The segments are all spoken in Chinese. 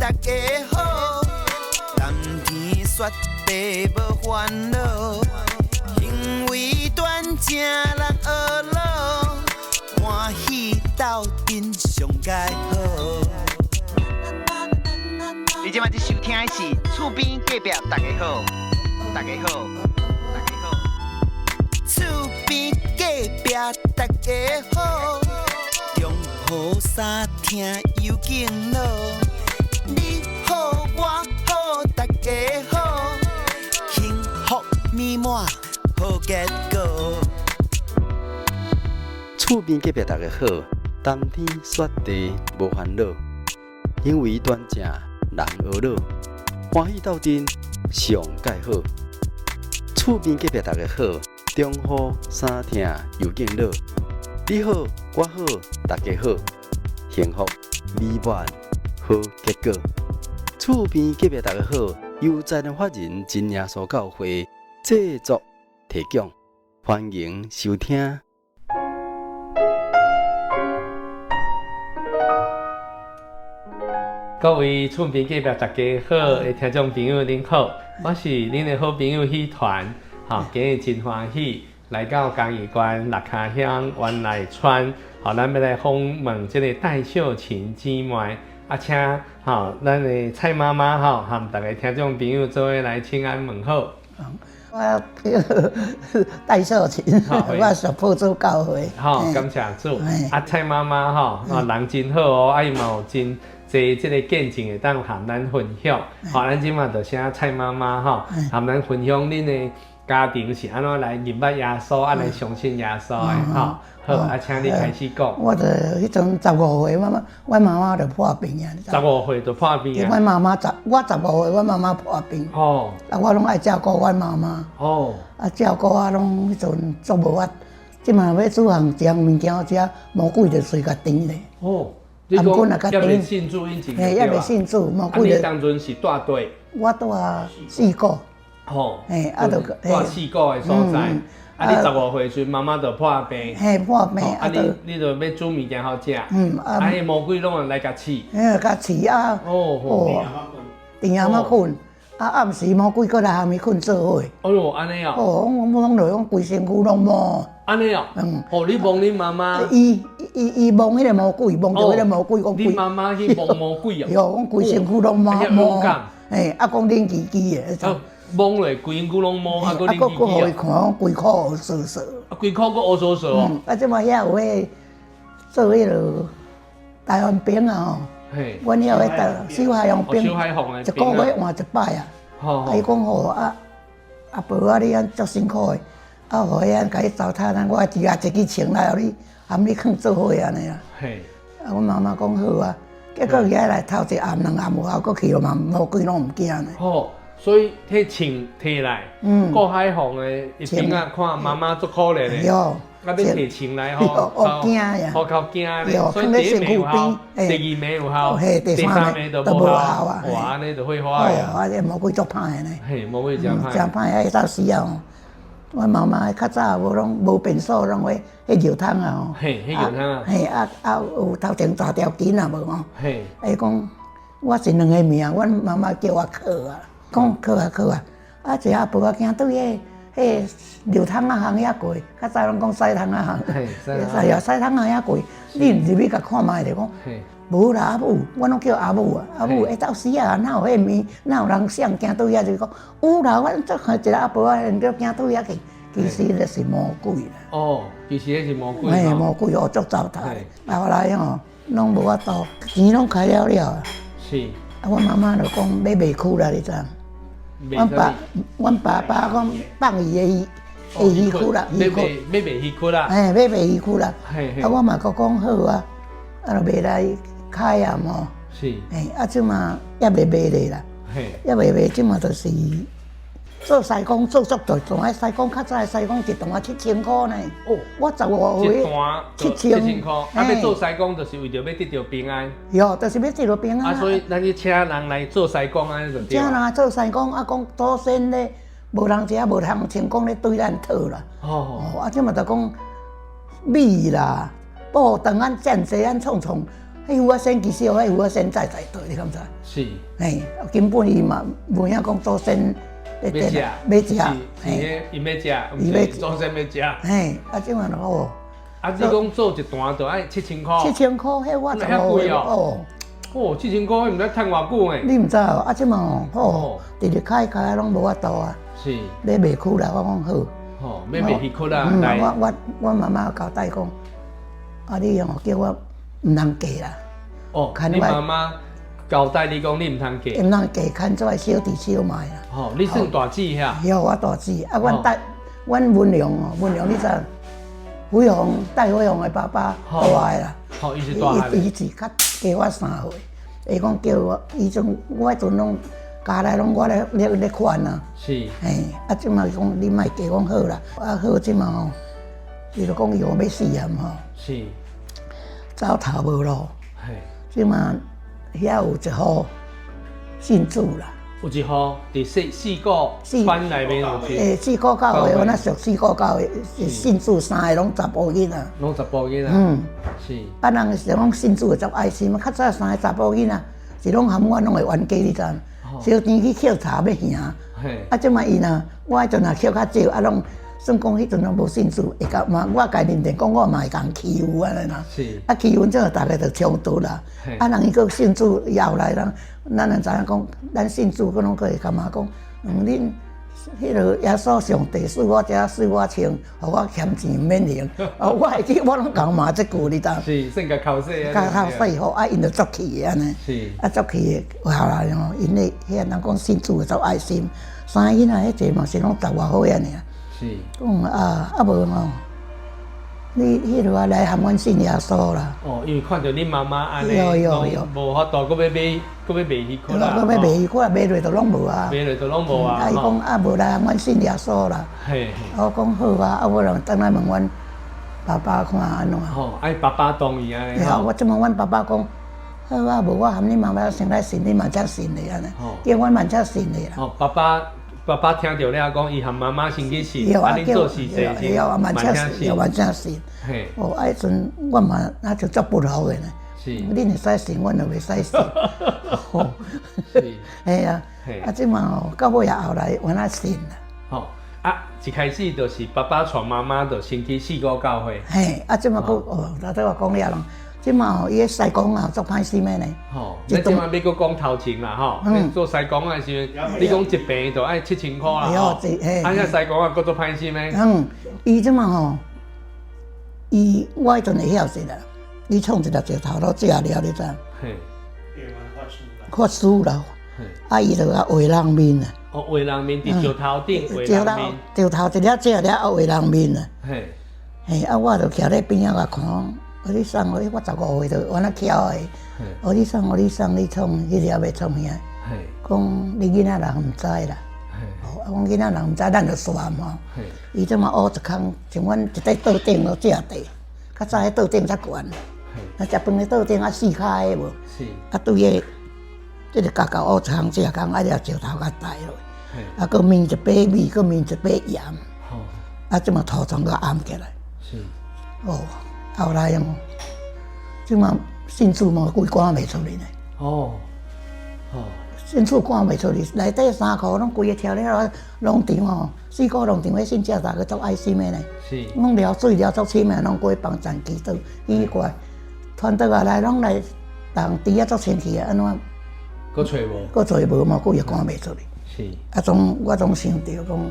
大家好，蓝天雪地无烦恼，行为端正人学老，欢喜斗阵上佳好。你今晚在收听的是厝边隔壁大家好，大家好，大家好，厝边隔壁大家好，中好三听有敬老，你好我好大家好，幸福美满好结果。厝边隔壁大家好，冬天雪地无烦恼，行为端正人学老，欢喜斗阵上介好。厝边隔壁大家好，中好三听又敬老，你好我好大家好，幸福美满好结果。厝边隔壁大家好，由在人法人真耶稣教会制作提供，欢迎收听。各位厝边隔壁大家好的听众朋友您好，我是恁的好朋友喜团，今日真欢喜来到嘉义县六卡乡湾内村，咱要来访问这个戴秀琴姊妹，请咱的蔡妈妈和大家听众朋友做伙来请安问好。我戴秀琴，我是普主教会。感谢主。蔡妈妈人真好哦，伊嘛有真侪这个见证会当和咱分享。咱即马就请蔡妈妈和咱分享恁的家庭是安怎来认捌耶稣，来相信耶稣的好，请你开始讲。我就迄阵15岁，我妈妈就破病啊。15岁就破病啊？我妈妈我15岁，我妈妈破病。哦。我拢爱照顾我妈妈。哦。照顾我拢迄阵做无法，即马要煮项食物件食，魔鬼就随甲甜咧。哦。你讲也未信主以前？也未信主，魔鬼就。你当阵是住对？我住4个。吼。就住4个的所在。你15岁时妈妈就破病，破病，你就要煮物件好食，迄魔鬼拢来甲饲，甲饲啊，电也冇困，暗时魔鬼过来下面困做伙。哦哟，安尼哦，我拢落讲规身躯拢摸。安尼哦，你摸恁妈妈？伊摸迄个魔鬼，摸到迄个魔鬼，讲你妈妈去摸魔鬼哦？哟，讲规身躯拢摸。讲恁叽叽的。摸落规身躯拢摸，搁恁佮互伊看，讲规箍乌索索。规箍搁乌索索哦。即马遐有迄做迄落台湾兵啊吼。阮遐有迄小海洋兵，一个月换一摆啊。伊讲吼阿婆啊，你安足辛苦的，互伊安甲伊糟蹋咱，我一下一支穿来，互你含你囥做伙安尼啦。阮妈妈讲好啊，结果伊来头一暗2暗后，搁去了嘛，魔鬼拢毋惊呢。所以迄枪摕来，过海防的一边啊，看妈妈足可怜的，要摕枪来吼，好惊呀，好惊咧。所以第一名有效，第2名有效，第3名就无效啊。哇，安尼就会花呀。这魔鬼足歹的呢。嘿，魔鬼真歹。真歹啊！到时啊，阮妈妈较早无拢无便所，拢迄药汤啊吼。嘿，迄药汤啊。嘿，有头前查条筋啊无吼。嘿。伊讲我是2个命，阮妈妈叫我考啊。讲考啊，一下婆仔囝对迄流汤啊行遐过，较早拢讲西汤啊行，西汤啊遐过，你入去甲看卖着讲，无啦阿母，我拢叫阿母啊，阿母到时啊，哪有迄面，哪有人想惊对遐就讲，有啦，阮做一个阿婆仔，叫惊对遐去，其实那是魔鬼啦。哦，其实迄是魔鬼。嘿，魔鬼哦，足糟蹋。后来吼，拢无法度，钱拢开了啊。是。阮妈妈就讲要卖躯啦，你知？阮爸爸讲放伊的鱼躯啦，要卖鱼躯啦，要卖鱼躯啦。我嘛佮讲好啊，就卖来开啊吼。是。即嘛也未卖咧啦，也未卖，即嘛就是做西工做足大段，西工较早西工一段啊7000块呢。哦，我15岁。一段7000块。要做西工，就是为着要得到平安。哟，就是要得到平安。所以咱去请人来做西工安尼就对。请人做西工，讲祖先咧，无人食，无人成功咧对咱讨啦。即嘛就讲米啦、布当咱建济咱创，迄有啊先其实迄有啊先在对，你敢知？是，嘿，根本伊嘛无影讲祖先要食，嘿，伊要食，伊要祖先要食。嘿，啊，即嘛哦。啊，你讲做一单就爱7000块。7000块，迄我15个哦。哦，7000块，毋知趁偌久诶。你毋知哦？啊，即嘛哦，直直开拢无法度啊。是。买袂起啦，我讲好。哦，买袂起去啦。我妈妈交代讲，啊，你哦叫我毋通嫁啦。哦，你妈妈交代你讲你毋通嫁。毋通嫁，看做小弟小妹啦。哦，你算大姊遐？有我大姊，啊，阮文良哦，文良你知？辉煌戴辉煌的爸爸大个啦。哦，伊是大个。伊是较加我3岁，伊讲叫我，伊种我迄阵拢家内拢我咧款啊。是。嘿，啊，即嘛讲你莫加讲好啦，啊好即嘛吼，伊就讲伊要死啊吼。是。走头无路。嘿。即嘛遐有一户信主啦。有一户伫四个班内面有去。4个教会，我那属4个教会，信主3个拢查甫囡仔。拢查甫囡仔。是。啊，人是讲信主足爱心，较早3个查甫囡仔是拢含我拢会冤家，你知？小甜去捡茶要行。啊，即摆伊若我迄阵若捡较少，啊，拢算讲迄阵拢无信主，会甲嘛，我家认定讲我嘛会共欺负安尼啦。是。啊，欺负之后，大家就冲突啦。啊，人伊个信主以后来人，咱就知影讲，咱信主佫拢可以感觉讲，恁迄落耶稣上帝使我遮使我穿，互我欠钱免还。我会记，我拢讲骂即句，你知？是，算甲口水啊。甲口水好，啊，因就作气安尼。是。啊，作气后来吼，因咧遐人讲信主足爱心，3个囡仔迄个嘛是拢10外岁安尼。是。讲啊无吼，你迄落啊来含阮信耶稣啦。哦，因为看到恁妈妈安尼，有无法度，佫要卖去去啦。佫要卖去，卖落就拢无啊。卖落就拢无啊。啊，伊讲啊无来含阮信耶稣啦。嘿。我讲好啊，啊我人等来问阮爸爸看安怎。吼，哎，爸爸同意安尼。对啊，我即问阮爸爸讲，好啊，无我含恁妈妈先来信，你嘛才信的安尼。叫阮嘛才信的啦。哦，爸爸听到了讲，伊含妈妈先去信，啊，恁做事这些，蛮正信。嘿。哦，迄阵我嘛那就足不好个呢。是。恁会使信，阮就袂使信。吼。是。嘿啊。啊，即嘛吼，到尾啊后来我那信啦。吼。啊，一开始就是爸爸带妈妈就先去4个教会。嘿，啊，即嘛佫哦，头拄我讲了咯。即嘛吼，伊个西公啊，足歹死的呢。吼，你即嘛要佫讲头前啦吼。你做西公啊时，你讲一病就爱7000块啦。吼，啊，遐西公啊，佫足歹死的。伊即嘛吼，我迄阵会晓势啦。伊创一个石头路食了，你知？嘿。发书啦。啊，伊就啊画人面啊。哦，画人面伫石头顶画人面。石头一粒食了啊，画人面啊。嘿。嘿，啊，我就徛咧边仔甲看。你送我15岁就我那巧的，你送，你创，迄粒要创啥？讲你囡仔人毋知啦，我讲囡仔人毋知，咱就算嘛。伊即嘛乌一空，像阮一块桌顶都食地，较早迄桌顶较悬，啊食饭的桌顶啊4骹的无，啊对个，即个角角乌一空食空，啊了石头甲带落，啊佮面一把米，佮面一把盐，啊即嘛涂装佮暗起来，哦。后来哦，即嘛信主嘛规赶袂出去呢。哦，信主赶袂出去，内底3箍拢规个跳了农场哦，4个农场迄信遮大个足爱心的呢。是。拢撩水撩足深的，拢过帮站祈祷，奇怪，传倒来拢来，人猪啊足清气啊，安怎？佫找无？佫找无嘛，佫又赶袂出去。是。啊，我总想着讲，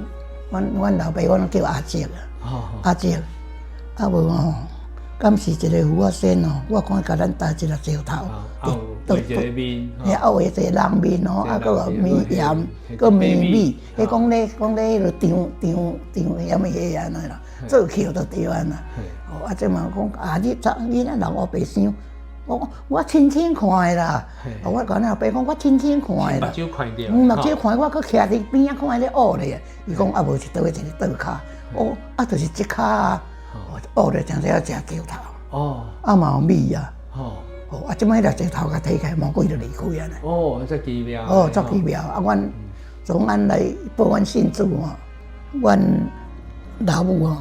阮老爸我拢叫阿姐啊，阿姐，啊无吼。敢是一个父仔先哦，我看甲咱搭一个石头，画一个面，遐画一个人面哦，啊，佫有面盐，佫面米，迄讲咧迄落张什么个安尼啦，做桥就对安啦。哦，啊，即嘛讲啊，你那人我白想，我亲看的啦。我讲老爸讲我亲看的啦。目睭看着。目睭看，我佫徛伫边仔看咧学咧。伊讲啊，无是倒一个倒骹，哦，啊，就是即骹啊。学咧，常常要食石头。哦。啊嘛有米啊。哦。啊，即摆迄个石头甲摕起来，毛鬼就离开啊咧。哦，足奇妙。哦，足奇妙。啊，阮从俺来报阮信主吼，阮老母吼，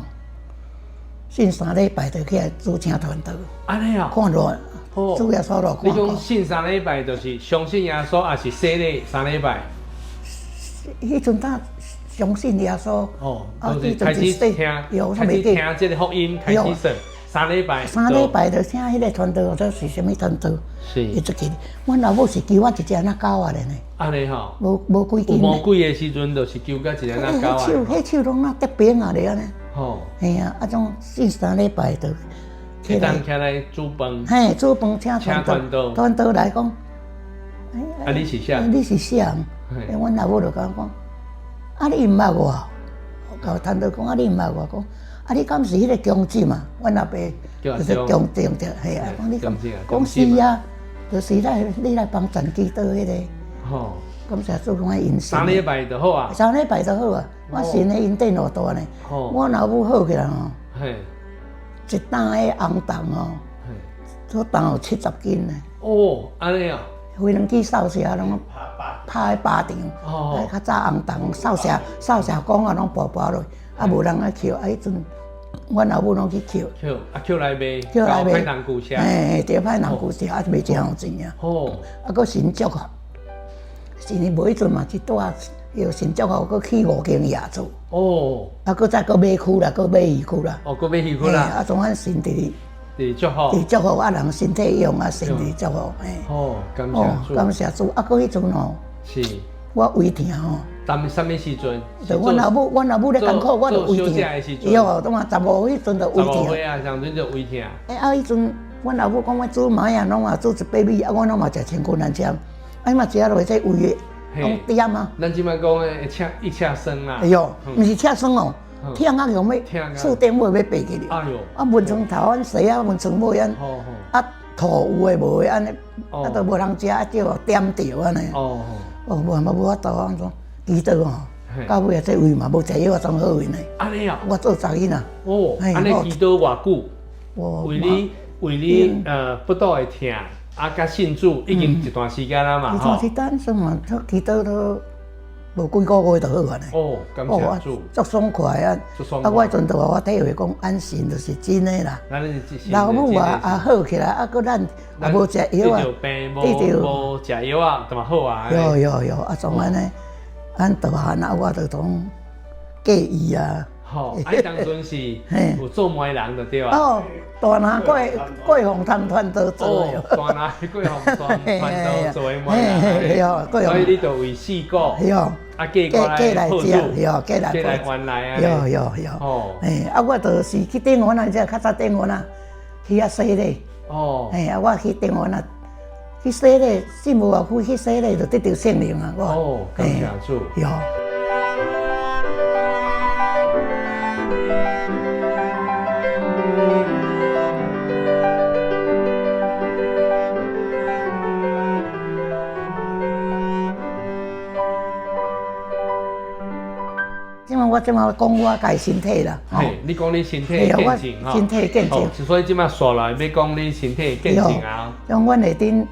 信3礼拜就起来主请团道。安尼啊？看热主耶稣就看过。你讲信3礼拜，就是相信耶稣，还是洗礼3礼拜？迄阵他相信耶稣，就是开始听这个福音，开始信3礼拜。3礼拜就听迄个传道，这是什么传道？是。伊就记，阮老母是救我一只那狗仔咧呢。安尼吼。无几斤。魔鬼的时阵，就是救到一只那狗仔。迄手拢那得病啊咧安尼。吼。嘿啊，种信3礼拜就。起来煮饭。嘿，煮饭请传道来讲。你是啥？你是啥？阮老母就甲我讲，啊你毋捌我，甲传道讲啊你毋捌我讲，啊你敢是迄个公子嘛？阮阿爸就是公子着，嘿啊，讲你讲是啊，就是你来帮传基督迄个。吼，感谢主讲因信。3礼拜就好啊。3礼拜就好啊，我信的因电偌大呢。我老母好起来吼。嘿。一担的红豆哦，做担有70斤呢。哦，安尼啊。飞轮机扫射拢拍喺巴场，较早红豆扫射工啊，拢薄落，啊无人来捡，啊迄阵阮老母拢去捡。捡来卖，捡来卖，派人雇吃。嘿，对，派人雇吃，啊卖真好钱啊。哦，啊佫神足啊，是呢，无迄阵嘛去带，要神足啊，佫去5间夜厝。哦，啊佫再佫买区啦，佫买鱼区啦。哦，佫买鱼区啦。啊，总安神伫。伫祝福，伫祝福啊，人身体用啊，身体祝福，嘿。哦，感谢主，感谢主。啊，佫迄阵吼，是，我胃疼吼。当什么时阵？就阮老母咧艰苦，我就胃疼。哟，当啊15岁迄阵就胃疼。15岁啊，上阵就胃疼。迄阵阮老母讲我煮糜啊，拢啊煮一百米，啊我拢嘛食千斤难吃，啊嘛食落去这胃的，拢点啊。咱即摆讲诶，一车酸啦。哎哟，毋是车酸哦。疼啊，用要厝顶尾要爬起哩。哎哟！啊，蚊床头安洗啊，蚊床尾安，啊吐有诶无诶安尼，啊都无人食，啊叫点着安尼。哦无法度安怎？记得吼，到尾啊这胃嘛无食药啊，总好运呢。安尼啊？我做查囡仔。哦，安尼记得偌久？为你不倒会疼，啊甲信主已经一段时间啦嘛。一段时间算嘛，记得都。无几个月就好完嘞。哦，感谢主，足爽快啊！啊，我迄阵就话我体会讲安心就是真诶啦。老母啊好起来，啊，佫咱也无食药啊，无食药啊，就嘛好啊。有，啊，总安尼，咱大汉啊，我就讲介意啊。吼，啊，当阵是有做媒人就对啊。哦，大拿过红汤团都做哦，大拿过红汤团都做媒人。所以你就为4个，啊，嫁来食，嫁来原来啊。有。哦，啊，我就是去顶湾啊，即较早顶湾啊，去遐洗礼。哦，啊，我去顶湾啊，去洗礼，信无外区去洗礼就得到圣灵啊，我。哦，感谢主。有。我即马讲我家身体啦，嘿，你讲你身体健进哈，身体健进，所以即马刷来要讲你身体健进啊。像阮下顶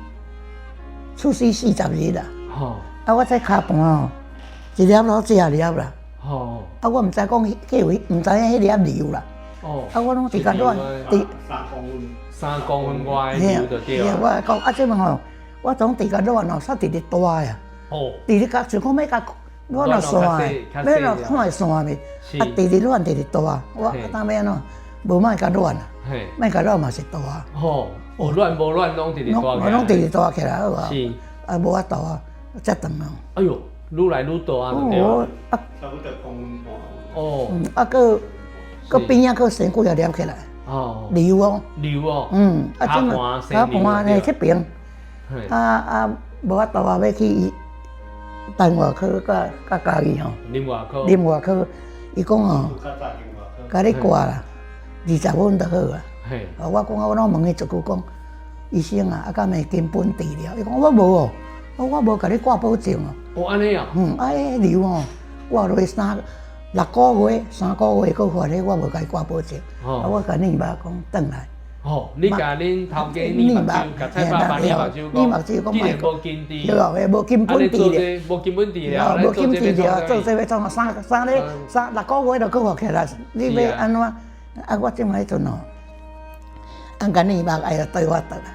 出世40日啦，吼，啊我这骹盘哦，一粒老食粒啦，吼，啊我毋知讲计位，毋知影迄粒瘤啦，哦，啊我拢直甲乱伫3公分外瘤就对啊。我讲啊，即马吼，我总直甲乱哦，煞直直大呀，哦，直直甲想讲要甲。我若散诶，要若看会散咧，啊，直直乱，直直大，我当要安怎？无莫甲乱啊，莫甲乱嘛是大。吼，乱无乱拢直直大起来。我拢直直大起来好啊。是。啊，无法度啊，遮长啊。哎哟，愈来愈大啊，对啊。差不多哦。啊，佮边仔佮生几啊粒起来。哦。瘤哦。瘤哦。啊，即盘咧这边。啊，无法度啊，要去。等外科甲家己吼，啉外科，伊讲吼，甲你挂啦，20分就好啊。我讲我拢问伊一句讲，医生啊，啊敢会根本治疗？伊讲我无哦，我无甲你挂保证哦。哦，安尼啊？迄瘤哦，挂落去6个月，3个月佫发咧，我无甲伊挂保证。啊，我甲你爸讲转来。哦，你甲恁头家念目睭，甲蔡爸爸念目睭讲，既然无根治，对，无根本治疗，无根本治疗，无根治疗，做这要创3个月就佫发起来，你要安怎？啊，我即摆迄阵哦，甲你爸哎呀对我倒啦，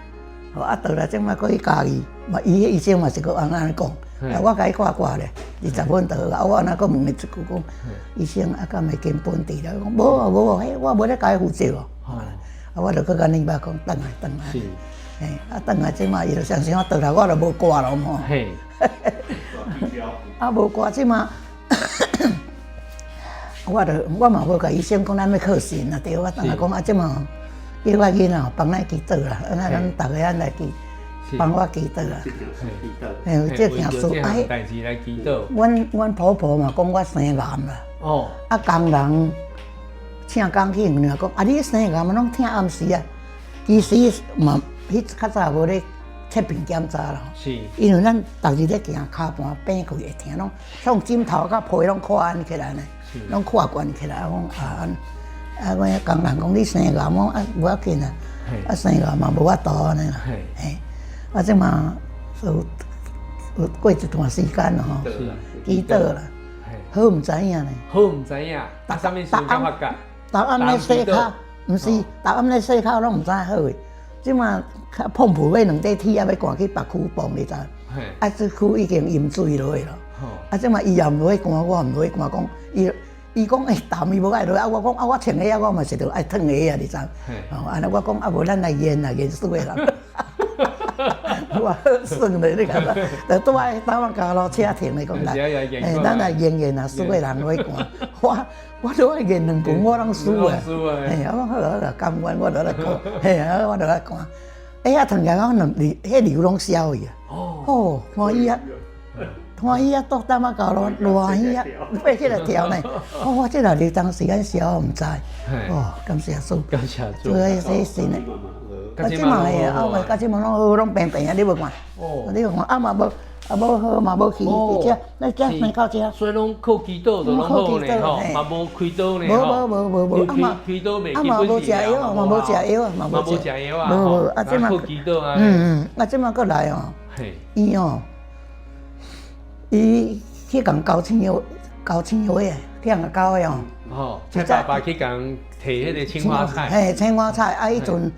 啊，倒来即摆搁去家己，嘛伊迄医生嘛是搁安尼讲，啊，我甲伊挂咧，20分倒啊，我安那搁问伊一句讲，医生啊，敢会经本地啦？讲无啊无啊，迄我无咧甲伊负责哦。啊，我就搁甲恁爸讲，等来。是。嘿，啊，等来即摆伊就相信我倒来，我就无挂咯吼。嘿。啊，无挂即摆。我嘛无甲医生讲咱要靠神啊，对我当来讲啊，即嘛叫我囡仔帮咱祈祷啦，安尼咱逐个来祈帮我祈祷啦。嘿，这件事哎，代志来祈祷。阮婆婆嘛讲我生癌啦。哦。啊，工人请工去问讲，啊，你生癌嘛拢听暗时啊？其实嘛，迄较早无咧切片检查啦。是。因为咱逐日咧行骹盘变开会疼，拢从枕头到被拢看安起来呢。拢看悬起来，讲我工人讲你生癌，我啊无要紧啊，啊生癌嘛无法度安尼啦，嘿，啊即嘛有过一段时间咯吼，祈祷啦，好毋知影呢，好毋知影，打啥物事敢发觉？逐暗咧洗骹，毋是，逐暗咧洗骹拢毋知好诶，即嘛碰埔尾2块铁啊，要赶去别区碰你知？啊，这区已经淹水落去咯。啊！即嘛伊也毋落去寒，我毋落去寒，讲伊讲淡伊无爱落，啊！我讲啊，我穿鞋啊，我嘛是着爱脱鞋啊，你知？哦，安尼我讲啊，无咱来验啊，验水诶人。我好算咧，你看嘛，就拄爱当我家路车停咧，讲来，咱来验啊，水诶人落去寒。我都爱验2盆，我拢输啊。嘿，我讲好啊，甘愿我落来看，嘿啊，我落来看。啊，突然间我迄流拢消去啊。哦，欢喜啊！欢喜啊，到淡仔到咯，欢喜啊，爬起来跳呢。我这流当时间少，毋知。哦，感谢主，感谢主，做迄些事呢。啊，即嘛个啊，我甲即嘛拢好，拢平平啊，你无看？哦，你看啊嘛无。啊，无好嘛，无去遮，咱遮生到遮。所以拢靠祈祷就拢好呢吼，嘛无开刀呢吼。无，啊嘛，啊嘛无食药，嘛无食药啊，嘛无食药啊。无，啊即嘛靠祈祷啊。啊即嘛搁来哦。伊哦，伊去共交青药啊，去共交的哦。吼，即爸爸去共摕迄个青花菜。嘿，青花菜啊，迄阵。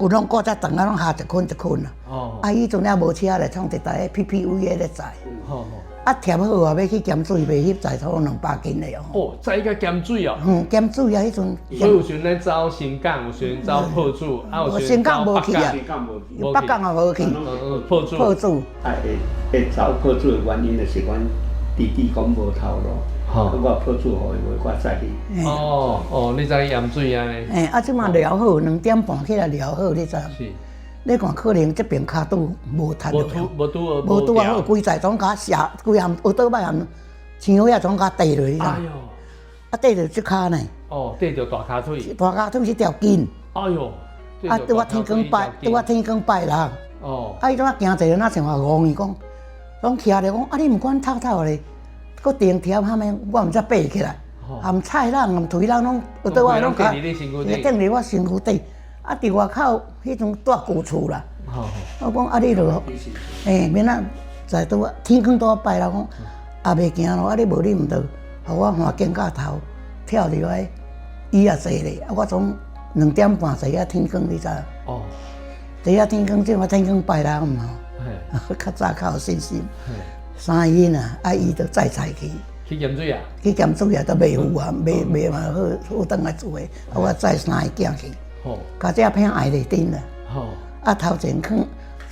有拢搁只长啊，拢下一捆一捆啊。哦。啊，迄阵也无车咧，创一台 PPV 咧载。哦。啊，填好啊，要去咸水卖翕载，差不多200斤咧哦。哦，载个咸水哦。咸水啊，迄阵。所以有时咱走新港，有时走破厝，啊有时新港无去啊。北港也无去。破厝。破厝。啊，会走破厝的原因就是阮弟弟讲无头路。我破厝互伊话，我载去。哦，你载盐水安尼？啊，即马疗好，2点半起来疗好，你知？是。你看，可能这边骹肚无塌落。无拄啊，规在总甲下，规项有倒摆项，枪也总甲跌落去啦。哎呦！啊，跌着即骹呢。哦，跌着大骹腿。大骹腿是条筋。哎呦！啊，对我天光拜啦。哦。啊，伊怎啊行者那像话戆伊讲，拢徛咧讲，啊，你毋管透透咧。搁定条下面，我毋才爬起来，含菜人、含腿人拢，有倒我拢甲，顶伫我身躯底，啊，伫外口迄种大旧厝啦。我讲啊，你落，免啊，在拄啊，天光拄啊拜啦，讲也袂行咯，啊，你无你毋着，互我换肩胛头，跳入来，伊也坐咧，啊，我从2点半坐啊天光，你知？哦，坐啊天光，即我天光拜啦，毋吼，较早较有信心。3姨呐，啊伊就载菜去。去咸水啊？去咸水啊，都卖糊啊，卖嘛好等来做诶。啊，我载3个囝去。好。甲只片挨咧顶啦。好。啊，头前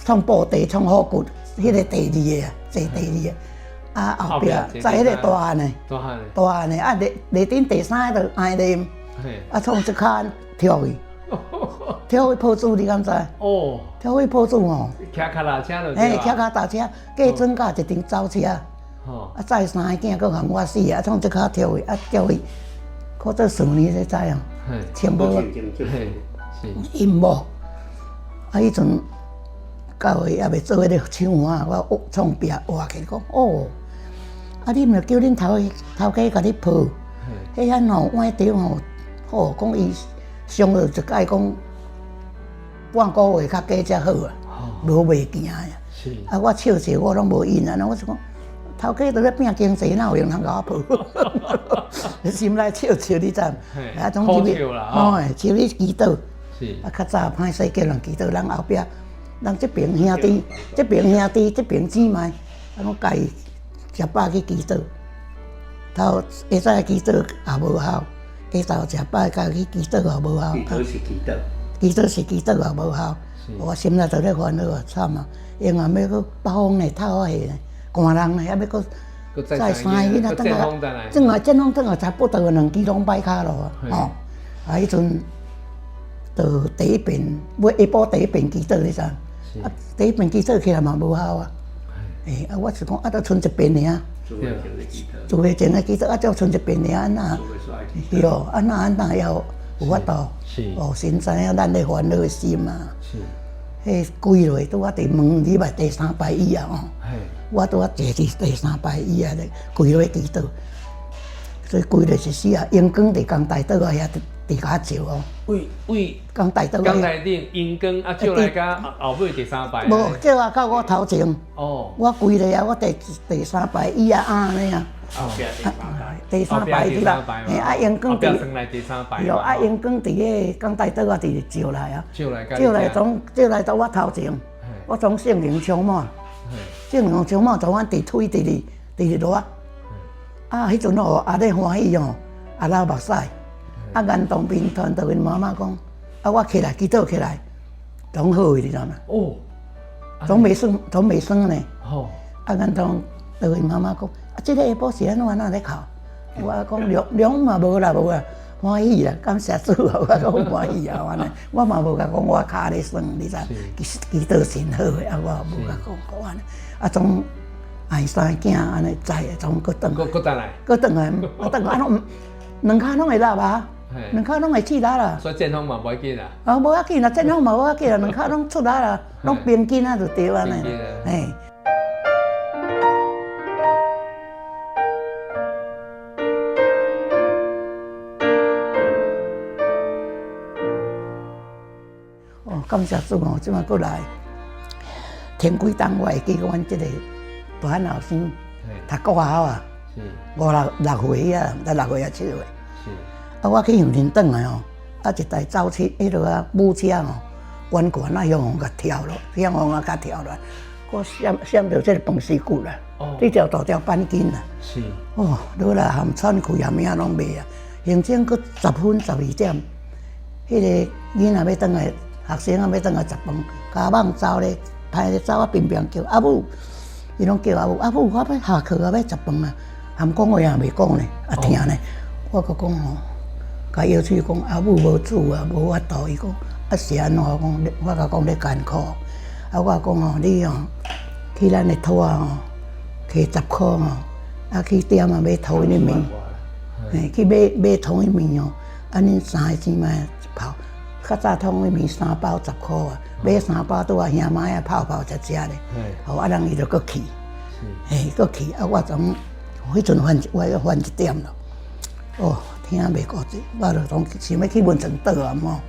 创布地，创好骨，迄个第2个啊，坐第2个。啊，后壁载迄个大汉诶。大汉诶，啊，咧顶第3个就挨咧。啊，创一骹跳去。跳去破厝，你敢知？哦，跳去破厝哦。骑脚踏车就。骑脚踏车，计准甲一张走车。哦。啊，载3个囝，搁含我4个，啊，创即骹跳去，啊，跳去，可做4年才知哦。千无啊。是。因无。啊，迄阵到位也袂做迄个唱花，我创壁活起讲，哦，啊，你毋叫恁头家甲你抱，迄遐吼碗碟吼，吼讲伊。上了就爱讲半个月较加才好啊，无袂行呀。是。啊，我笑笑我拢无因啊，我是讲头家都咧拼经济，哪有用通甲我抱？心内笑笑，你知？啊，总之，哦，像你祈祷。是。啊，较早歹势叫人祈祷，人后壁人这边兄弟，这边兄弟，这边姊妹，啊，讲家己食饱去祈祷，头下早祈祷也无效，下昼食饱家己祈祷也无效。祈祷是祈祷，祈祷是祈祷也无效，我心内就咧烦恼啊，惨啊！因为要去北方呢，透下呢，寒人呢，还要搁再生囡仔，等下正风等下才不到2支拢摆骹咯，吼！啊，迄阵就第一遍，尾下晡第一遍祈祷，你知？啊，第一遍祈祷起来嘛无效啊！啊，我是讲啊，都剩一遍尔。做岁前的祈祷，啊，才剩一遍尔，安那？是哦，安那还有法度？哦，先知影咱的烦恼的心啊。迄跪落拄啊，伫门里外第3排椅啊，哦。我拄啊坐伫第3排椅啊，咧跪落祈祷。所以跪落一时啊，阳光伫江台岛啊遐伫遐照哦。为江台岛。江台顶阳光啊，照来甲后尾第3排。无，照啊到我头前。哦。我跪咧啊，我第3排椅啊安尼啊。后壁第3排对啦，啊阳光伫，有啊阳光伫迄江台岛啊，伫照来啊，照来到我头前，我从圣灵充满，圣灵充满从阮伫腿伫咧热，啊迄阵哦也咧欢喜哦，也流目屎，啊眼当面传到因妈妈讲，啊我起来祈祷起来，总好去你知道吗？哦，总袂酸呢，啊眼当到因妈妈讲。即个下晡是安怎咧哭？我讲凉嘛无啦，欢喜啦，感谢主啊！我讲欢喜啊，安尼，我嘛无甲讲我骹咧酸，你知？祈祷真好诶，啊我无甲讲安尼，啊总爱生囝安尼知，总搁转来，搁转来，啊转来，啊两骹拢会落啊，两骹拢会起力啦。所以健康嘛无要紧啦。啊，无要紧啦，健康嘛无要紧啦，两骹拢出力啦，拢平均啊就对安尼，嘿。感谢主哦，即摆过来，天几冬我会记阮即个大汉后生读国校啊，5、6岁啊，才6岁啊7岁。啊，我去乡镇转来哦，啊一台走车，迄落啊母车哦，弯管啊向往甲跳落，向往啊甲跳落，我闪到即个饭丝骨啦，这条大条板筋啦。是。哦，落来含喘气含啥拢袂啊，行政搁10分12点，迄个囡仔要转来。学生啊，要转来食饭，家网走咧，歹咧走啊，偏偏叫阿母，伊拢叫阿母，阿母我要下课啊，要食饭啊，含讲话也袂讲咧，啊听咧，我佮讲吼，甲要求讲阿母无煮啊，无法度，伊讲啊是安怎讲？我甲讲咧艰苦，啊我讲吼，你吼去咱的拖啊吼，摕10块吼，啊去店啊买头一面，去买头一面哦，啊恁3个姊妹泡。较早通迄面3包10块啊，买3包拄啊兄妈啊泡食咧，吼啊人伊就搁去，搁去啊我总迄阵我要翻1点咯，哦听袂过济，我就总想要去文泉岛啊嘛，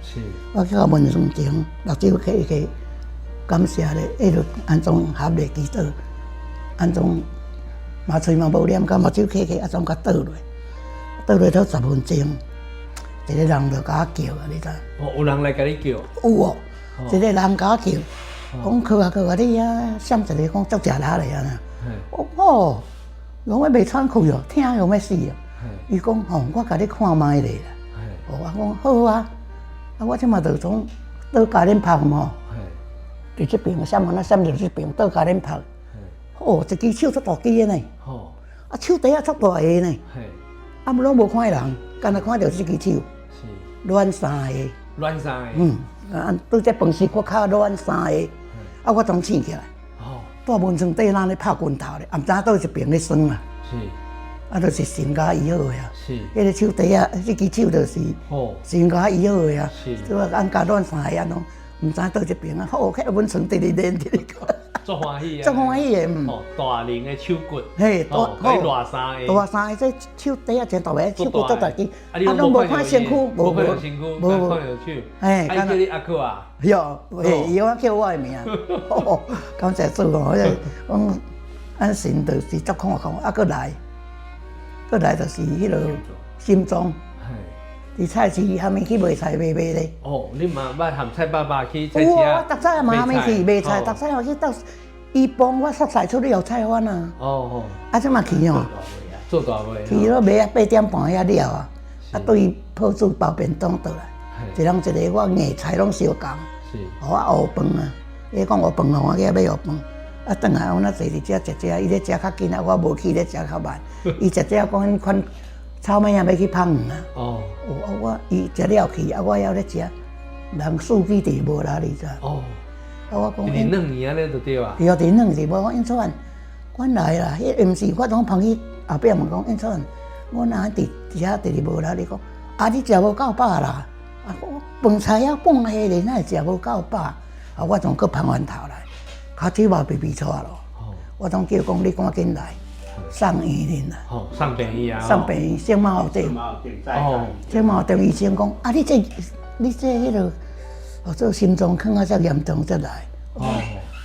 我去到文泉前目睭起感谢咧，迄就安怎合咧祈祷，安怎嘛喙嘛无念，甲目睭起啊总甲倒落倒10分钟。一个人就甲我叫啊，你知？哦，有人来甲你叫？有哦，一个人甲我叫，讲去啊，你啊，闪一个讲足食力咧啊！哦，讲我袂喘气哦，听用要死哦。伊讲吼，我甲你看卖咧啦。哦，我讲好啊，啊我即马就从倒甲恁拍嘛，伫即边闪完啊闪着即边倒甲恁拍。哦，一支手足大支的呢。啊手底啊足大个呢。啊，拢无看人，干那看到即支手。乱3个，啊，对这饭丝骨较乱3个，啊，我总醒起来，在文床底那咧拍拳头咧，暗早倒一边咧酸啊，啊，就是神家医好个啊，迄个手底啊，即支手就是神家医好个啊，即个按加乱3个啊，拢毋知倒一边啊，好，迄文床直咧练直咧讲。足欢喜啊！足欢喜的，大龄的手骨，嘿，可以热3个，热3个，这手底啊真大个，手骨足大支，啊，拢无看身躯，无看身躯，无看到手，哎，叫你阿克啊，哟，嘿，伊我叫我的名，感谢主哦，讲俺神就是足看，啊，搁来就是迄落心脏，伫菜市还没去卖菜卖咧。哦，你嘛捌含蔡爸爸去菜市我逐早嘛还没去卖菜，逐早我去到伊帮我熟菜出了菜贩啊。哦。啊，即嘛去哦。做大卖。去了卖啊8点半遐了啊，啊对铺子包便当倒来，一人一个，我硬菜拢相共。是。互我学饭啊，伊讲学饭互我去买学饭。啊，转来我那坐伫遮食食，伊咧食较紧啊，我无去咧食较慢。伊食食讲迄款炒糜啊要去芳园啊。哦。我伊食了去，啊我还咧食，人司机伫无啦，你知？哦。啊我讲。伫2年安尼就对啊。对啊，伫2年无讲因出款，阮来啦，迄 MC 我总捧去后壁问讲因出款，我若伫遐伫无啦，你讲啊你食无够饱啦，啊饭菜还半下咧，哪会食无够饱？啊我总搁捧完头来。脚趾毛皮皮出咯，我总叫讲你赶紧来送医院啦。哦，送病院啊。送病院，先毛有定。哦，先毛有定医生讲，啊，你这迄落，哦，做心脏腔啊，遮严重才来。哦。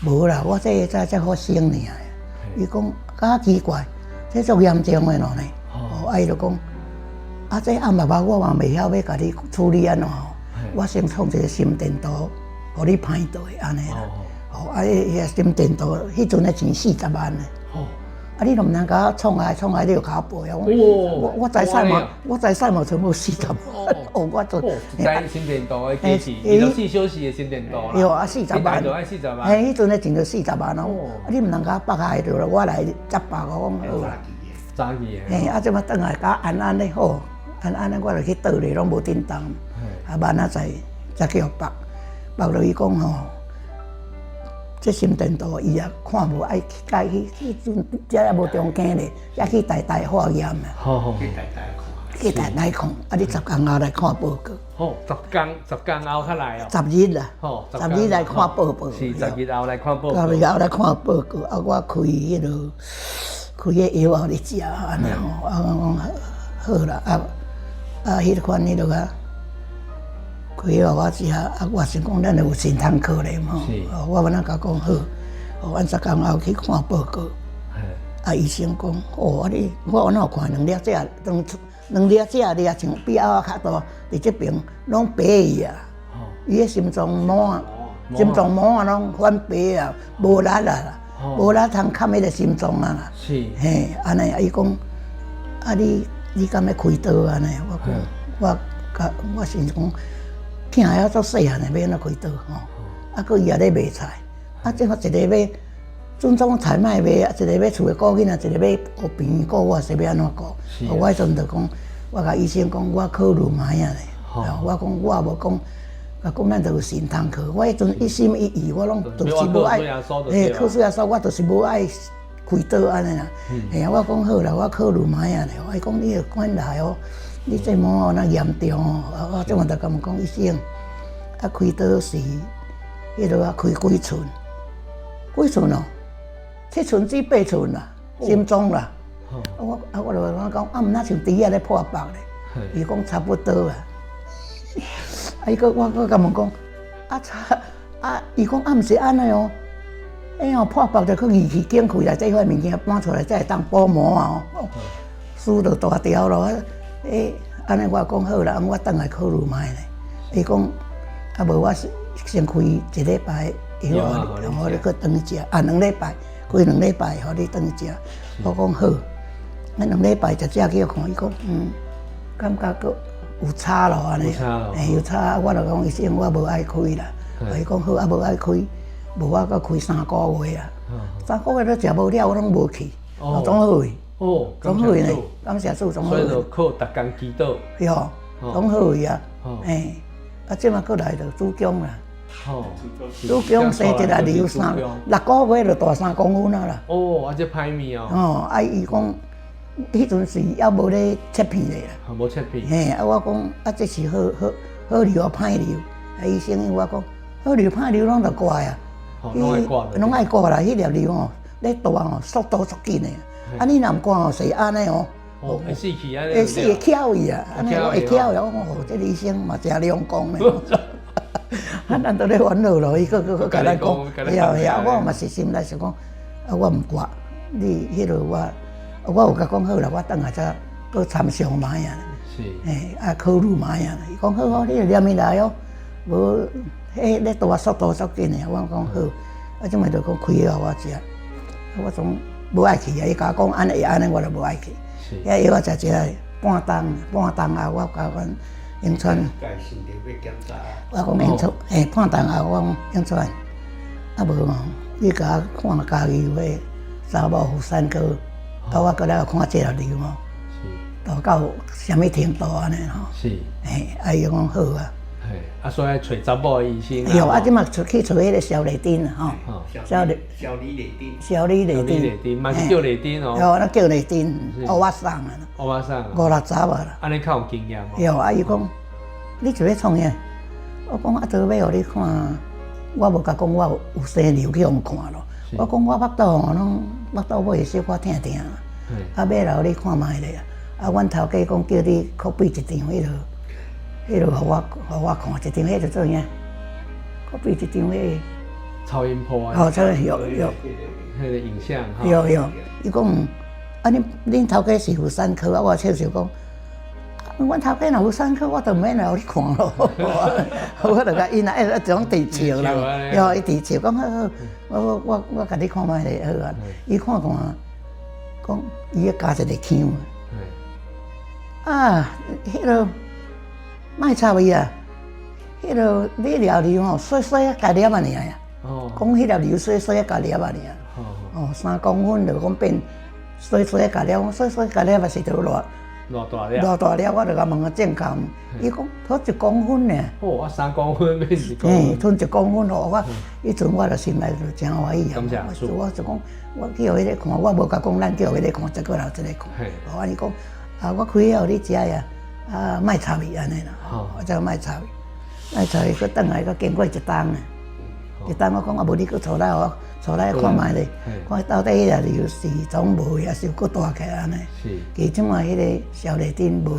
无啦，我这才发生尔。伊讲，较奇怪，这足严重的咯呢。哦。啊，伊就讲，啊，这暗捌我嘛袂晓要甲你处理安怎吼。我先创一个心电图，互你歹对安尼啦。哦，啊，迄心电图，迄阵的钱40万呢。哦，啊，你都毋通甲我创来你就甲我赔啊！我财产嘛，全部40万。哦，我做。在心电图的机器，伊都4小时的心电图啦。对啊，40万。就爱40万。迄阵的钱就40万哦。啊，你毋通甲我绑下就了，我来接白我讲好啦。早起的。嘿，啊，即马转来甲安安咧好，安尼我就去倒咧，拢无叮当。啊，晚仔再叫绑落伊讲吼。这心电图伊也看无，爱去迄阵遮也无中间咧，也去台化验啊。好，去台看，啊，你10天后来看报告。好，10天后才来哦。10日啦。好，10日来看报告。是10日后来看报告。10日后来看报告，啊，我开迄落开迄药互你食安尼吼，啊，我讲好啦，啊，迄款迄落啊。开互我食，啊！我想讲，咱有神通可怜吼。我要哪甲讲好，阮10天后去看报告。啊，医生讲，哦，我哪有看2粒只，2粒只咧像比凹仔较大，伫这边拢白去啊。伊个心脏膜啊拢反白啊，无力啦，无力通砍迄个心脏啊啦。是。嘿，安尼伊讲，啊你敢要开刀安尼？我讲，我心讲。囝还足细汉的，要安怎开刀吼？啊，佮伊也咧卖菜，啊，即个一个要准种菜卖卖，啊，一个要厝的顾囡仔，一个要顾病院顾我，是要安怎顾？我迄阵就讲，我甲医生讲，我考虑卖啊咧。我讲我也无讲，讲咱就有神通去。我迄阵一心一意，我拢就是无爱，嘿，考水啊烧，我就是无爱开刀安尼啦。嘿啊，我讲好啦，我考虑卖啊咧。伊讲你赶来哦。你这毛那严重哦！我即马就甲讲医生，啊开刀是迄落啊开几寸哦，7寸至8寸啦，心脏啦。我就讲啊，毋那像猪仔咧破腹咧，伊讲差不多啊。啊，我甲问讲伊讲啊，毋是安尼哦，破腹就去仪器剪开来，这块物件搬出来才会当补毛啊哦，输就大条咯。安尼我讲好啦，我等下考虑卖咧。伊讲啊，无我先开1礼拜药，互你去当食，啊2礼拜，开2礼拜，互你当食。我讲好，咱2礼拜食去互看，伊讲感觉佫有差咯安尼。有差，我就讲医生，我无爱开啦。伊讲好，啊无爱开，无我佫开3个月啊。3个月都食无了，我拢无去，总好去。哦，总好呢，感谢主，总好。所以就靠逐工祈祷。对哦，总好去啊。啊，即马过来就主姜啦。主姜生一个瘤6个月就大3公分啦。哦，啊，这歹物哦。哦，啊，伊讲，迄阵是还无咧切片咧啦。无切片。嘿，啊，我讲，啊，这是好瘤啊，歹瘤。啊，医生伊我讲，好瘤歹瘤拢着挂啊。拢爱挂啦，迄粒瘤哦，咧大哦，速度足紧的。啊！你若毋管哦，是安尼哦，会死去安尼，会死会翘伊啊，安尼会翘伊，我讲哦，这医生嘛真亮光咧。啊，咱都咧烦恼咯，伊佮甲咱讲，对啊，我嘛是心内想讲，啊，我毋管你迄落我有甲讲好啦，我等下才佮参详买啊。考虑嘛呀，伊讲好，你就念起来哦，无迄咧大速度足紧的，我讲好，即摆就讲开药我食，我总无爱去啊，伊甲我讲安尼安尼，我就无爱去。遐药我食食半冬后我甲阮永川，我讲永川，半冬后我讲永川，啊无哦，你甲我看家己迄查某妇产科，我过来看这条瘤哦。大到什么程度安尼吼？是，伊讲好啊。所以找查某医生。有即马出去找迄个小雷丁吼。小李雷丁，嘛是叫雷丁哦。有，咱叫雷丁，乌瓦桑啊。乌瓦桑。50-60啦。安尼较有经验无？有，伊讲，你就要创业。我讲倒要互你看，我无甲讲我有生瘤去互看咯。我讲我腹肚吼，拢腹肚尾小可疼疼。要留你看卖咧。阮头家讲叫你可比一张迄落，互我看一张，迄就做啥？可比一张迄超音波啊！哦，这有，迄个影像哈。有，伊讲恁头家是妇产科，我笑笑讲，阮头家若妇产科，我就毋免来互你看咯。我就甲因一种地笑啦，哟，伊地笑讲好，我甲你看卖咧好啊。伊看，讲伊要加一个腔。啊，迄落卖插伊啊，迄落你疗瘤吼，细细啊，加粒啊尔呀。哦。讲迄条瘤细细啊，加粒啊尔。哦，3公分就讲变细细啊，加粒，讲细细加粒嘛是着偌大粒。偌大粒，我就甲问个正确，伊讲拖1公分呢。哦，啊3公分变1公分。吞1公分哦，我迄阵我就心内就真欢喜啊。我就讲，我叫迄个看，我无甲讲咱叫迄个看，再过来这个看。哦，安尼讲。我开药互你食呀，莫插伊安尼啦，我才莫插伊，佮转来佮经过1冬啊，我讲无你佮出来看卖咧，看到底迄个瘤是总无还是佮大起来安尼。其即卖迄个小雷丁无，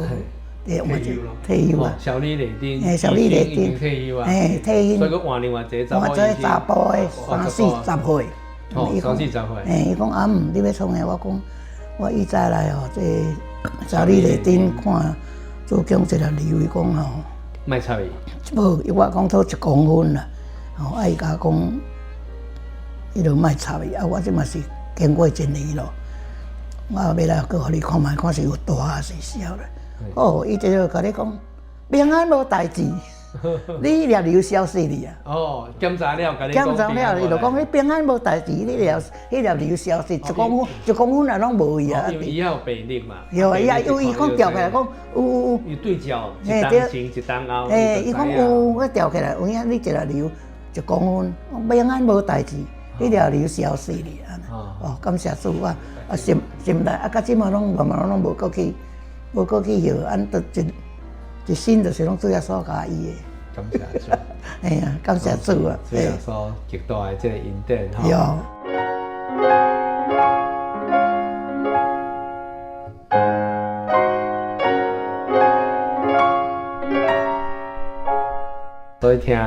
退休啊。小李雷丁，小李雷丁退休啊。退休。所以佮换另外一个查某医生。换做查甫的30-40岁。30-40岁。伊讲阿姆，你要创啥？我讲我以前来哦，这。查理雷丁看做讲一条瘤，伊讲吼，莫插伊。无，我讲做1公分啦，吼，伊甲我讲，伊就莫插伊。我即嘛是经过1年咯，我要来搁互你看卖，看是有大还是小咧。哦，伊就甲你讲，平安无代志，你迄条瘤消失哩啊。哦，检查了，甲你讲。检查了，伊就讲你平安无代志，迄条瘤消失1公分啊，拢无伊啊。因为伊有病历嘛。有，伊讲调起来讲有。有对照，1冬前1冬后。伊讲有，我调起来，有影你一条瘤1公分，平安无代志，迄条瘤消失哩啊。哦，感谢主啊！心内到即马拢慢慢拢无过去药，都一心就是拢主要所教伊的。感谢主。哎呀，感谢主啊！主要所极大的这个恩典哈。有。所以听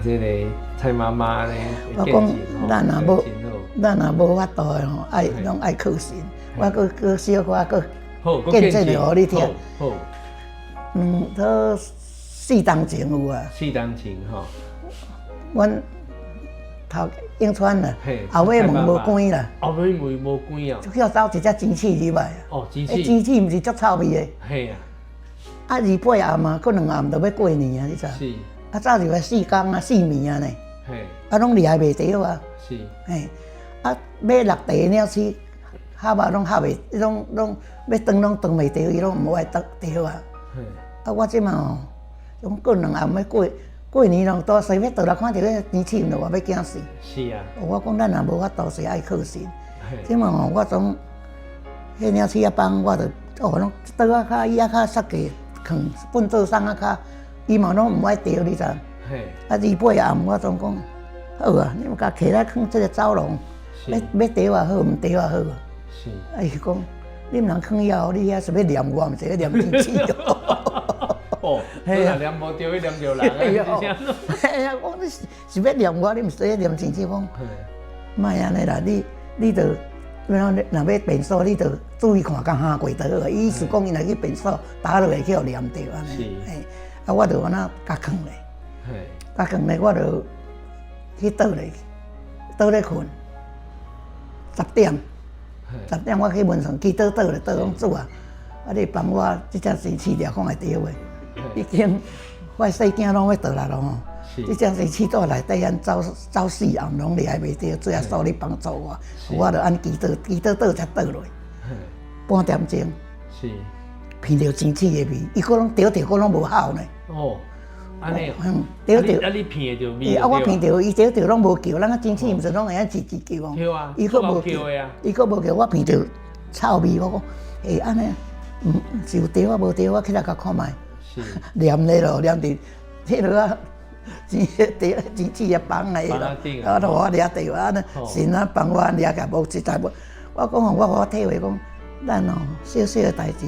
这个蔡妈妈咧，我讲咱若无法度的吼，拢爱靠神。我搁小可搁见证互你听。好。都4冬前有啊。4冬前吼。阮头永川啦，后尾门无关啦。后尾门无关啊。就叫走一只机器入来。哦，机器。机器毋是足臭味的。嘿啊。28暗嘛，搁2暗就要过年啊，你知？是。早就要4工啊，4暝啊呢。嘿。拢厉害袂着啊。是。嘿。买6地鸟鼠，蛤蟆拢蛤袂，拢要断拢断袂着，伊拢无爱得着啊。我即嘛吼，讲过2暗要过年咯，大细要倒来看着个天气，我要惊死。是啊。我讲咱若无法度，是爱靠神。即嘛吼，我总迄鸟鼠放，我着拢倒啊骹、椅啊骹、塞个放粪做送啊骹，伊嘛拢毋爱着，你知？嘿。28暗，我总讲好啊，你们甲起来放即个走廊，要着也好，毋着也好。是。伊讲，你毋通放药，你遐是要念我，毋是要念天气哦。哦，嘿啊，念无着，去念着人啊！哎呀，我你是要念我，你毋是要念天气讲。莫安尼啦，你着若要变数，你着注意看，甲下过倒啊。意思讲，伊若去变数，打落来去互念着安尼。啊，我着安那甲囥咧，甲囥咧，我着去倒咧，倒咧困。10点我去问上去倒咧，倒讲主啊，你帮我即只生饲了，看会着诶。已经我细囝拢要倒来咯吼。即只是饲肚内底安走死暗拢掠袂着，最后所你帮助我，我着按祈祷倒才倒落。半点钟，是闻到真刺的味，伊佫拢钓着，佫拢无效呢。哦，安尼哦，钓着，啊你闻得到味？啊我闻到，伊钓着拢无叫，咱啊真刺毋是拢会晓吱吱叫哦。叫啊，伊佫无叫啊，伊佫无叫，我闻到臭味，我讲，安尼，是有钓啊无钓，我起来甲看卖。是，念咧咯，念伫迄落啊。真刺也放来咯，啊！我掠着啊，神啊帮我掠个无实在无。我讲我体会讲，咱哦小小的代志，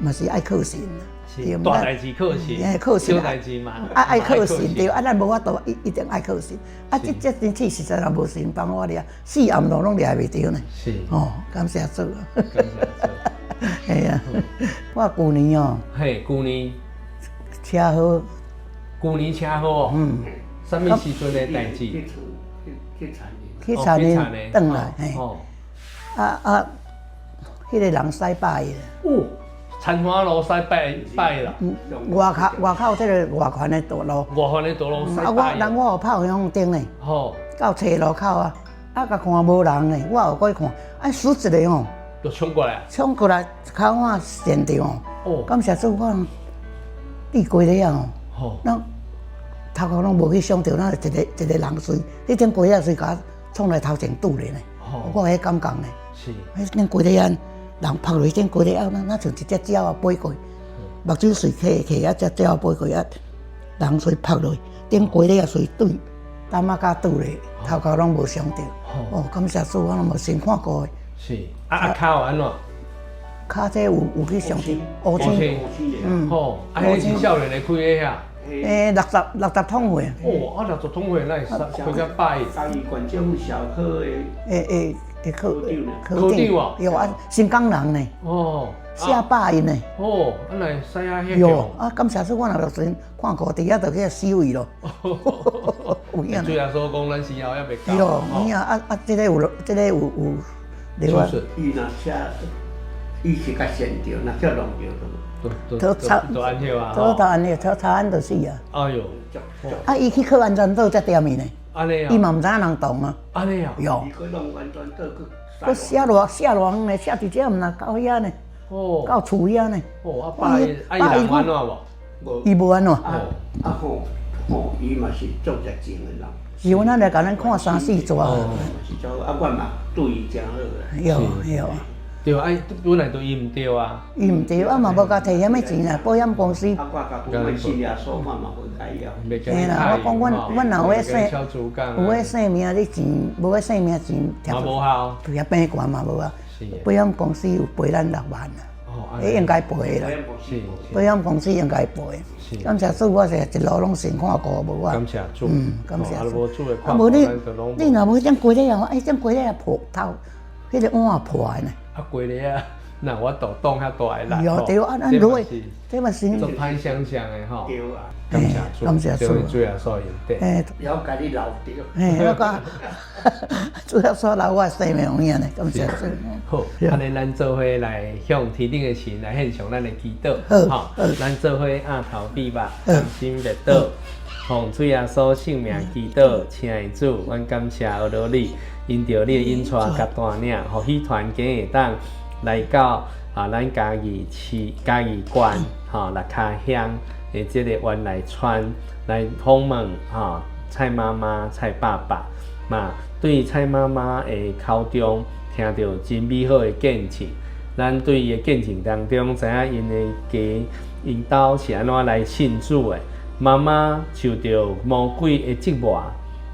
嘛是爱靠神啦。大代志靠神，靠神。小代志嘛，爱靠神对，啊，咱无法度一定爱靠神。啊，这真刺实在若无神帮我掠，死暗路拢掠袂着呢。是。哦，感谢主。感谢主。系啊，我旧年哦。嘿，旧年。车祸。旧年车祸哦，什么时阵的代志？去田里转来，嘿，迄个人驶摆的。哦，田花路驶摆啦。外口这个外环的道路。外环的道路驶摆。我有跑向顶呢。吼。到车路口啊，甲看无人呢，我有过去看，输一个吼。就冲过来。冲过来，口我现场。哦。感谢主，我地过了哦。吼。头壳拢无去想到，那一个人随，迄种龟仔随甲冲来头前拄咧呢，我迄感觉呢。是。迄种龟仔人拍落去，种龟仔那像一只鸟啊飞过，目睭随起啊，只鸟飞过啊，人随拍落去，种龟仔随对，担仔甲拄咧，头壳拢无想到。哦，感谢主，我拢无先看过。是。脚安怎？脚这有去想到，乌青。好，迄是少年的开的遐。60桶岁。哦，60桶岁，那是开个摆。嘉义县政府小科的科长啊，有啊，新港人呢。哦。下摆因呢。哦，咱来西啊遐。有啊，感谢主，我若先看过，底下就去收伊咯。有影。虽然说讲咱时候还袂到。有影这个有。对啊。伊若车，伊是甲先着，若叫弄着的。都安歇啊！都安歇，差安就死啊！哎呦！啊，伊去考安全岛才点伊呢。安尼啊！伊嘛唔知影人动啊。安尼啊！有。伊去弄安全岛去。写偌呢，写伫遮毋若到遐呢。哦。到厝遐呢。哦，爸伊人安怎无？伊无安怎。伊嘛是做热情的人。是阮仔来甲咱看3、4撮。哦。是做我嘛对伊真好啦。有。对啊，本来都伊唔对啊，伊唔对，啊嘛无甲摕啥物钱啊，保险公司。啊，我甲公司也说嘛会解了。嘿啦，我讲阮若有迄生命你钱，无迄生命钱，嘛无效，也变悬嘛无啊。保险公司有赔咱6万啊，迄应该赔啦。保险公司应该赔。感谢主，我是一路拢先看过，无我。感谢主，感谢主。啊，无你若无迄种龟仔哦，迄种龟仔破头，迄个碗破的呢。啊，龟咧啊，那我都当遐大个啦。有对啊，咱如这嘛是做歹想象的吼。对啊，感谢主，主要所用的。了解你老着。我讲，主要所留我生命有影呢，感谢主。好，安尼咱做伙来向天顶的神来献上咱的祈祷。好，咱做伙压头闭目，甘心祈祷，奉主耶稣性命祈祷，亲爱的主，阮感谢阿罗你。因着你的引带甲带领，互迄团今会当来到咱嘉义县六卡乡的这个原来村来访问蔡妈妈、蔡爸爸嘛，对蔡妈妈的口中听到真美好的见证，咱对伊的见证当中知影因的家因兜是安怎来信主的。妈妈受到魔鬼的折磨，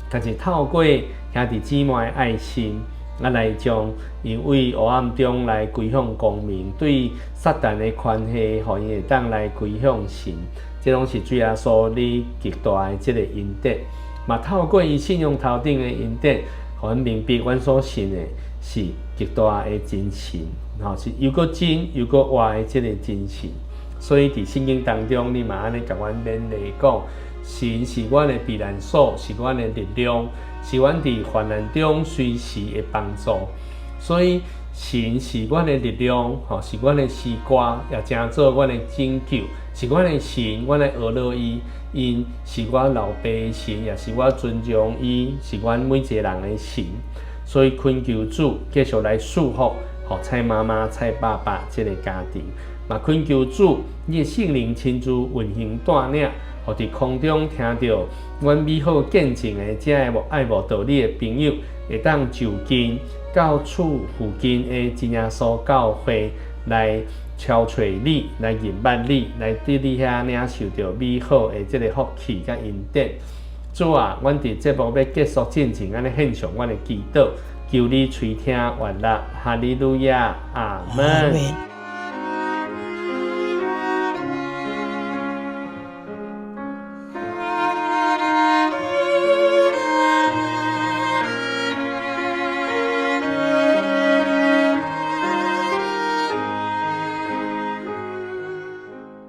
但是透过兄弟姊妹的爱心，来将因为黑暗中来归向光明，对撒旦的权势，互因会当来归向神，这拢是主耶稣你极大的这个恩典。嘛透过伊信用头顶的恩典，互阮明白阮所信的是极大的真神，是又个真又个活的这个真神。所以伫圣经当中，你嘛安尼甲阮勉励讲，神是阮的避难所，是阮的力量，是阮伫患难中随时的帮助。所以神是阮的力量，是阮的诗歌，也正做阮的拯救，是阮的神，阮的俄罗伊，因是我老爸的神，也是我尊重伊，是阮每一个人的神。所以恳求主继续来祝福，蔡妈妈、蔡爸爸这个家庭。嘛，恳求主，你的圣灵亲自运行带领，互伫空中听到阮美好见证的这个爱慕道理的朋友，会当就近到厝附近的真耶稣教会来超找你，来认捌你，来伫你遐领受到美好的这个福气甲恩典。主啊，阮伫节目要结束之前，安尼献上阮的祈祷，求你垂听愿纳，哈利路亚，阿门。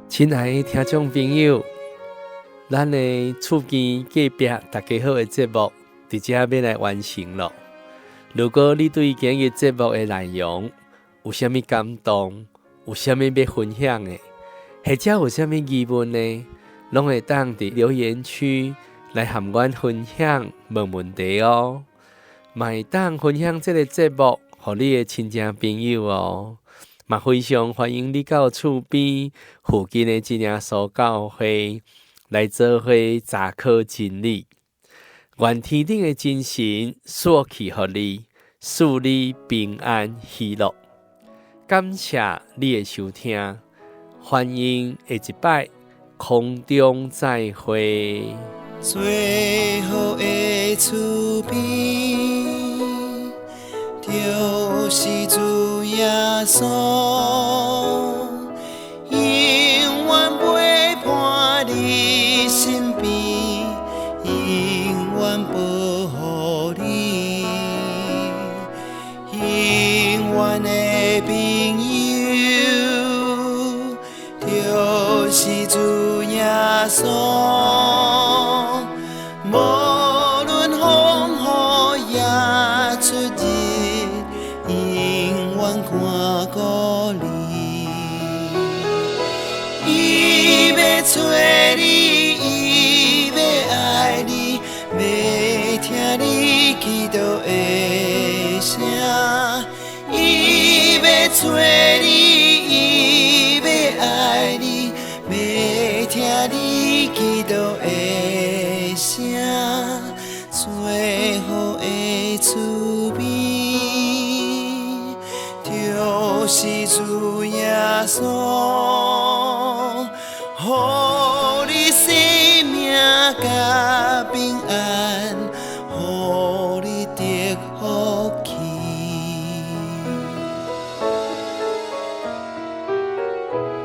亲爱的听众朋友，咱的厝边隔壁大家好的节目，伫遮要来完成了。如果你对今日节目的内容有啥物感动，有啥物要分享的，或者有啥物疑问呢，拢会当伫留言区来和阮分享，无问题哦。嘛会当分享这个节目，互你的亲戚朋友哦。嘛非常欢迎你到厝边附近的真耶稣教会来做伙查考真理。愿天顶的真神赐去予你，赐你平安喜乐。感谢你的收听，欢迎下一摆空中再会。最好的厝边，就是主耶稣，永远陪伴你身边，永远保护你，永远的朋友，就是主耶稣。无论风雨也出日，永远看顾你。伊要找你，伊要爱你，要听你祈祷的声。伊要找你，伊要爱你，要听你祈祷的声。最好的厝边，就是主耶稣，予你生命甲平安，予你得福气。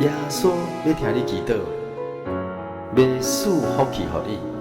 耶稣要听你祈祷，要赐福气予你。